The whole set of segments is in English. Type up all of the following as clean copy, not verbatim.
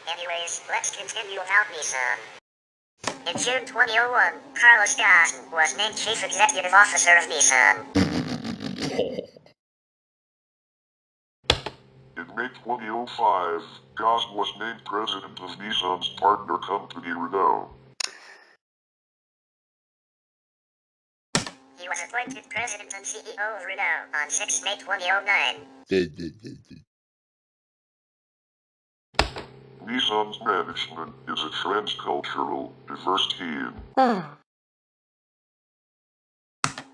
Anyways, let's continue about Nissan. In June 2001, Carlos Ghosn was named Chief Executive Officer of Nissan. In May 2005, Ghosn was named President of Nissan's partner company Renault. He was appointed President and CEO of Renault on 6 May 2009. Nissan's management is a transcultural, diverse team.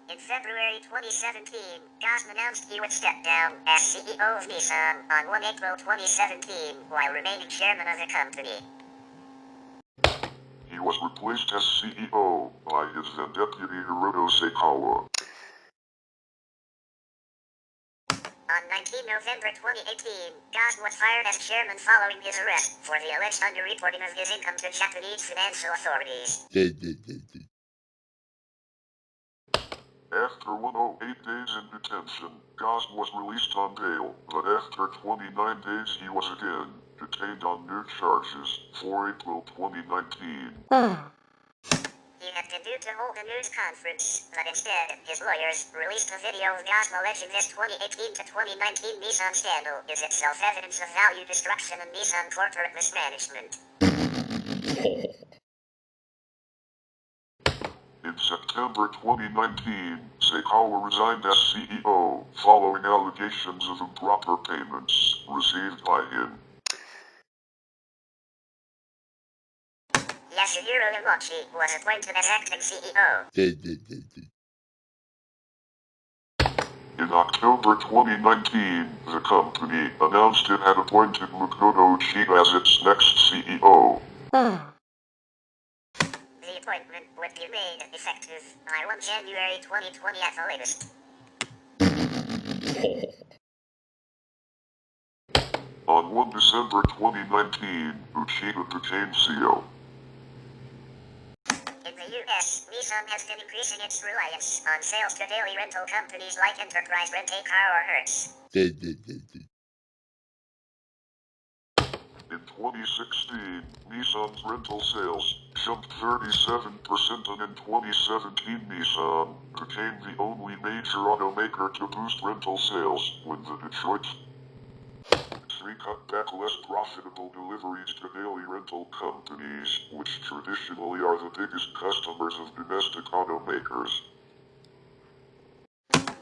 In February 2017, Ghosn announced he would step down as CEO of Nissan on 1 April 2017 while remaining chairman of the company. He was replaced as CEO by his then deputy Hiroto Seikawa. On 19 November 2018, Ghosn was fired as chairman following his arrest for the alleged underreporting of his income to Japanese financial authorities. After 108 days in detention, Ghosn was released on bail, but after 29 days he was again detained on new charges for April 2019. He had been due to hold a news conference, but instead, his lawyers released a video of Ghosn alleging this 2018 to 2019 Nissan scandal is itself evidence of value destruction and Nissan corporate mismanagement. In September 2019, Seikawa resigned as CEO, following allegations of improper payments received by him. Yasuhiro Yamachi was appointed as acting CEO. In October 2019, the company announced it had appointed Makoto Uchida as its next CEO. The appointment would be made effective by 1 January 2020 at the latest. On 1 December 2019, Uchida became CEO. In the US, Nissan has been increasing its reliance on sales to daily rental companies like Enterprise Rent-A-Car or Hertz. In 2016, Nissan's rental sales jumped 37%, and in 2017 Nissan became the only major automaker to boost rental sales when the Detroit 3 cut back less profitable deliveries to daily rental companies, which traditionally are the biggest customers of domestic automakers.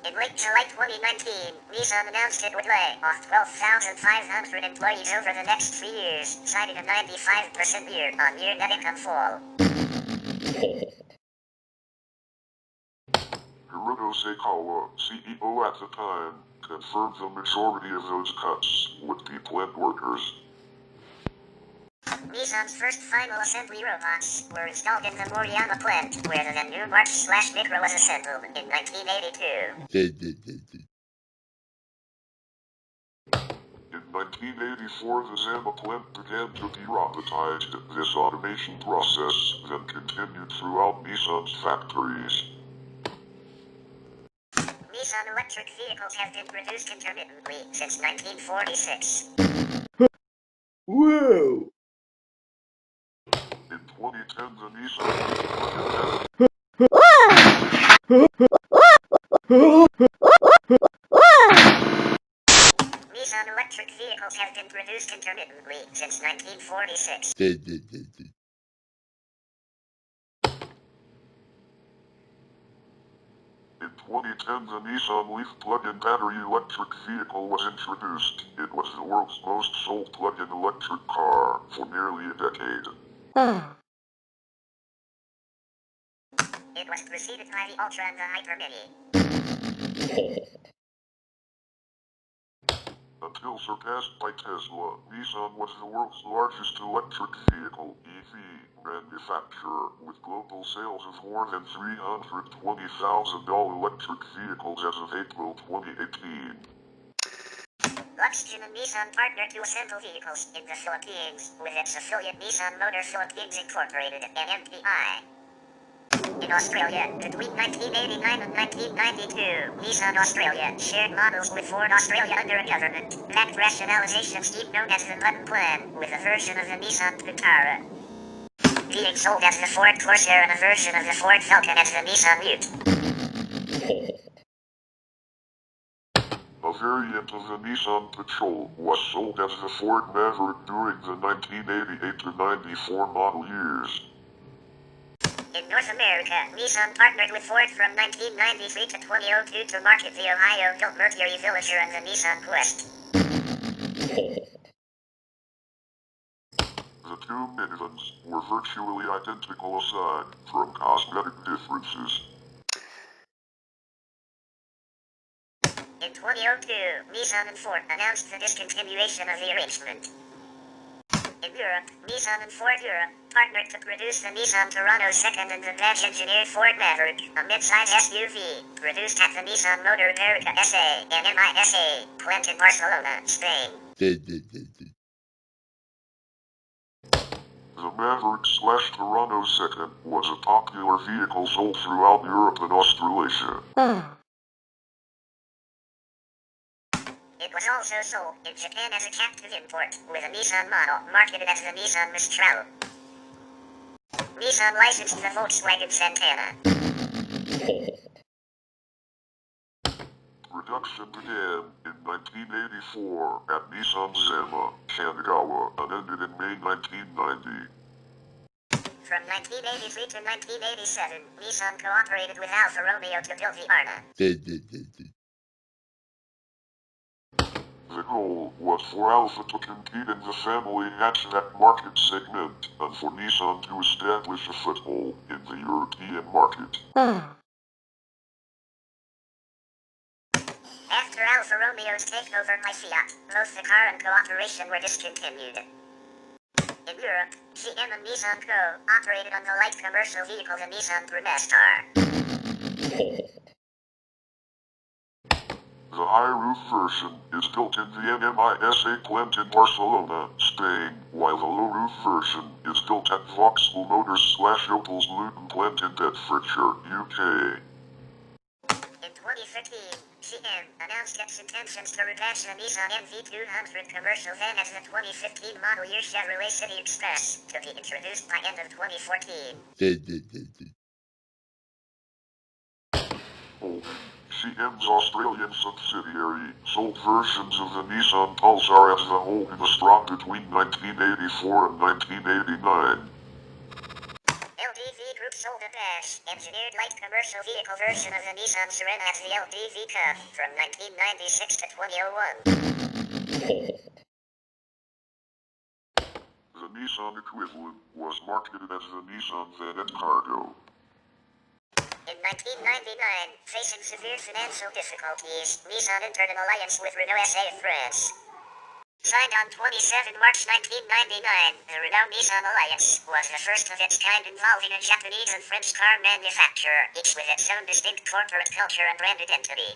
In late July 2019, Nissan announced it would lay off 12,500 employees over the next 3 years, citing a 95% year-on-year net income fall. Hiroto Seikawa, CEO at the time, confirmed the majority of those cuts would be plant workers. Nissan's first final assembly robots were installed in the Moriyama plant, where the new March/Micra was assembled in 1982. In 1984, the Zama plant began to be robotized. This automation process then continued throughout Nissan's factories. Nissan electric vehicles have been produced intermittently since 1946. Whoa! In 2010, the Nissan Nissan electric vehicles have been produced intermittently since 1946. In 2010, the Nissan Leaf plug-in battery electric vehicle was introduced. It was the world's most sold plug-in electric car for nearly a decade. It was preceded by the Ultra and the Hyper Mini. Until surpassed by Tesla, Nissan was the world's largest electric vehicle (EV) manufacturer, with global sales of more than 320,000 all-electric vehicles as of April 2018. Luxgen and Nissan partnered to assemble vehicles in the Philippines with its affiliate Nissan Motor Philippines Incorporated, NMPI. In Australia, between 1989 and 1992, Nissan Australia shared models with Ford Australia under a government-backed rationalization scheme known as the Button Plan, with a version of the Nissan Vitara being sold as the Ford Corsair and a version of the Ford Falcon as the Nissan Ute. A variant of the Nissan Patrol was sold as the Ford Maverick during the 1988 to 94 model years. In North America, Nissan partnered with Ford from 1993 to 2002 to market the Ohio-built Mercury Villager and the Nissan Quest. The two minivans were virtually identical aside from cosmetic differences. In 2002, Nissan and Ford announced the discontinuation of the arrangement. In Europe, Nissan and Ford Europe partnered to produce the Nissan Toronto Second and the badge-engineered Ford Maverick, a mid-size SUV, produced at the Nissan Motor America SA and MISA plant in Barcelona, Spain. The Maverick/Toronto Second was a popular vehicle sold throughout Europe and Australasia. It was also sold in Japan as a captive import, with a Nissan model marketed as the Nissan Mistral. Nissan licensed the Volkswagen Santana. Production began in 1984 at Nissan Zama, Kanagawa, and ended in May 1990. From 1983 to 1987, Nissan cooperated with Alfa Romeo to build the Arna. The goal was for Alfa to compete in the family hatchback market segment, and for Nissan to establish a foothold in the European market. After Alfa Romeo's takeover by Fiat, both the car and cooperation were discontinued. In Europe, GM and Nissan co-operated on the light commercial vehicle the Nissan Primastar. The high-roof version is built in the MISA plant in Barcelona, Spain, while the low-roof version is built at Vauxhall Motors/Opel's Luton plant in Bedfordshire, UK. In 2013, GM announced its intentions to rebadge the Nissan NV200 commercial van as the 2015 model year Chevrolet City Express, to be introduced by end of 2014. GM's Australian subsidiary sold versions of the Nissan Pulsar as the whole in the Strong between 1984 and 1989. LDV Group sold a badge-engineered light commercial vehicle version of the Nissan Serena as the LDV Cup from 1996 to 2001. The Nissan equivalent was marketed as the Nissan Vanette Cargo. In 1999, facing severe financial difficulties, Nissan entered an alliance with Renault SA of France. Signed on 27 March 1999, the Renault-Nissan Alliance was the first of its kind involving a Japanese and French car manufacturer, each with its own distinct corporate culture and brand identity.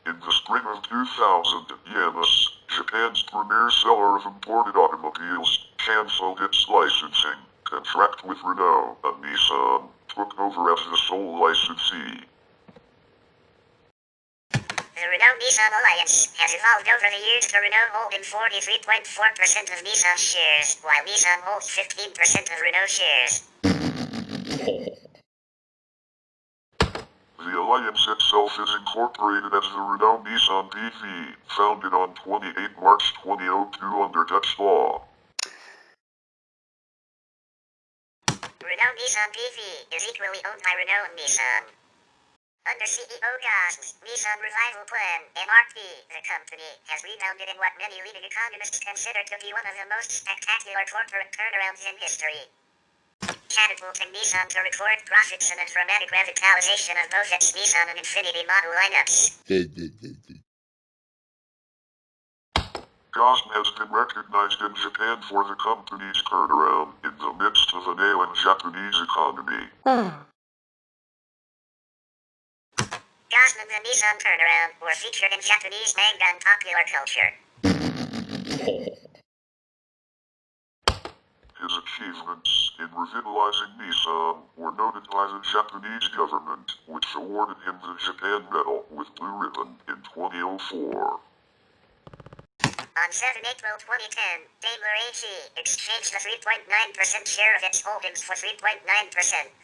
In the spring of 2000, Yamas, Japan's premier seller of imported automobiles, cancelled its licensing contract with Renault, and Nissan took over as the sole licensee. The Renault-Nissan Alliance has evolved over the years to Renault holding 43.4% of Nissan shares, while Nissan holds 15% of Renault shares. The alliance itself is incorporated as the Renault-Nissan BV, founded on 28 March 2002 under Dutch law. Renault-Nissan BV is equally owned by Renault and Nissan. Under CEO Gos's Nissan Revival Plan, MRP, the company has rebounded in what many leading economists consider to be one of the most spectacular corporate turnarounds in history, catapulting Nissan to record profits and a dramatic revitalization of both its Nissan and Infiniti model lineups. Gosn has been recognized in Japan for the company's turnaround in the midst of an ailing Japanese economy. Gosn and the Nissan turnaround were featured in Japanese manga and popular culture. His achievements in revitalizing Nissan were noted by the Japanese government, which awarded him the Japan Medal with Blue Ribbon in 2004. On 7 April 2010, Daimler AG exchanged a 3.9% share of its holdings for 3.9%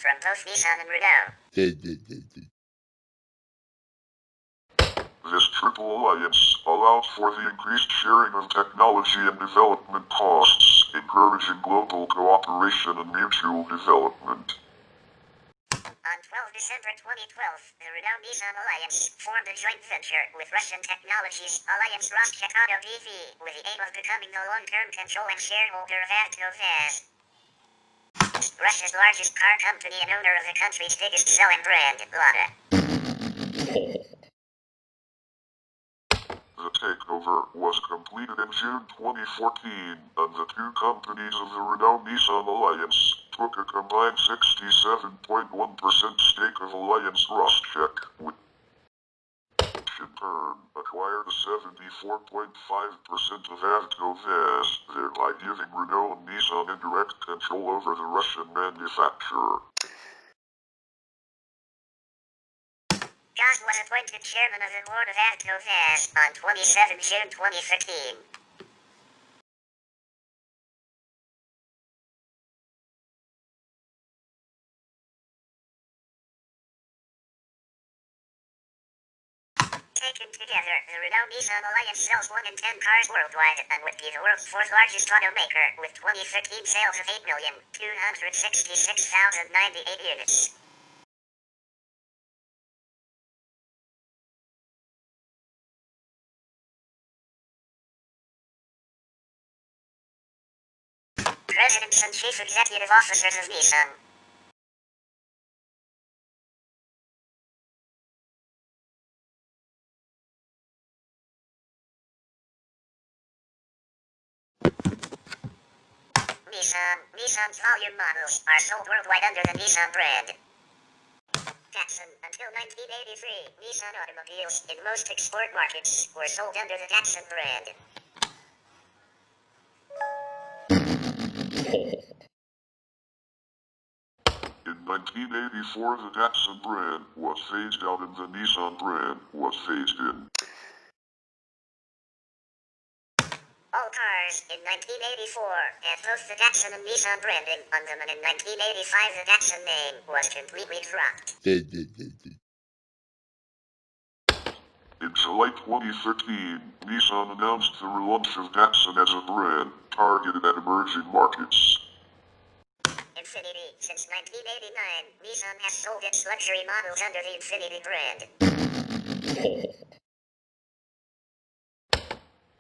from both Nissan and Renault. This triple alliance allowed for the increased sharing of technology and development costs, encouraging global cooperation and mutual development. On 12 December 2012, the Renault-Nissan Alliance formed a joint venture with Russian Technologies Alliance Roschek Auto BV with the aim of becoming the long-term controlling shareholder of AvtoVAZ, Russia's largest car company and owner of the country's biggest selling brand, Lada. The takeover was completed in June 2014, and the two companies of the Renault-Nissan Alliance took a combined 67.1% stake of Alliance Roschek, which in turn acquired a 74.5% of AvtoVAZ, thereby giving Renault and Nissan indirect control over the Russian manufacturer. Gaz was appointed chairman of the board of AvtoVAZ on 27 June 2015. Taken together, the Renault-Nissan Alliance sells 1 in 10 cars worldwide and would be the world's fourth largest automaker with 2015 sales of 8,266,098 units. Presidents and Chief Executive Officers of Nissan. Nissan's volume models are sold worldwide under the Nissan brand. Datsun. Until 1983, Nissan automobiles in most export markets were sold under the Datsun brand. In 1984, the Datsun brand was phased out and the Nissan brand was phased in. All cars in 1984 had both the Datsun and Nissan branding on them, and in 1985 the Datsun name was completely dropped. In July 2013, Nissan announced the relaunch of Datsun as a brand targeted at emerging markets. Infiniti. Since 1989, Nissan has sold its luxury models under the Infiniti brand.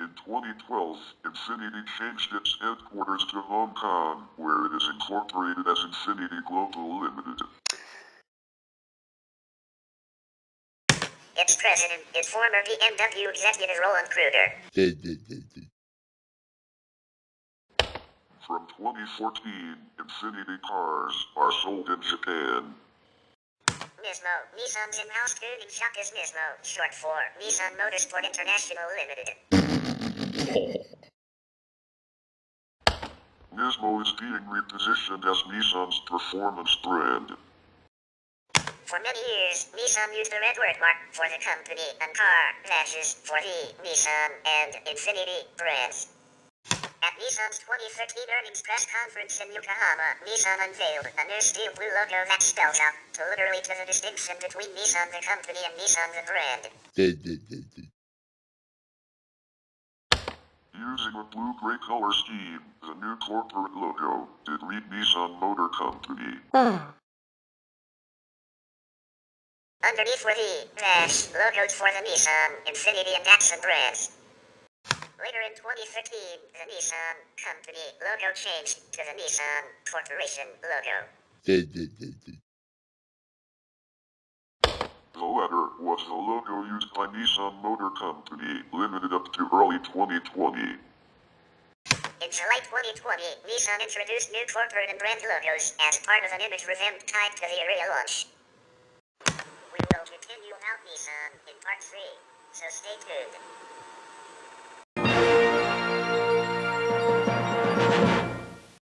In 2012, Infiniti changed its headquarters to Hong Kong, where it is incorporated as Infiniti Global Limited. Its president is former BMW executive Roland Kruger. From 2014, Infiniti cars are sold in Japan. Nismo. Nissan's in-house tuning shop is Nismo, short for Nissan Motorsport International Limited. Nismo is being repositioned as Nissan's performance brand. For many years, Nissan used the red word mark for the company and car badges for the Nissan and Infiniti brands. At Nissan's 2013 earnings press conference in Yokohama, Nissan unveiled a new steel blue logo that spells out literally to the distinction between Nissan the company and Nissan the brand. Using a blue-gray color scheme, the new corporate logo did read Nissan Motor Company. Underneath were the dash logos for the Nissan, Infiniti and Datsun brands. Later in 2015, the Nissan company logo changed to the Nissan Corporation logo. The latter was the logo used by Nissan Motor Company, limited up to early 2020. In July 2020, Nissan introduced new corporate and brand logos as part of an image revamp tied to the Ariya launch. We will continue about Nissan in part 3, so stay tuned.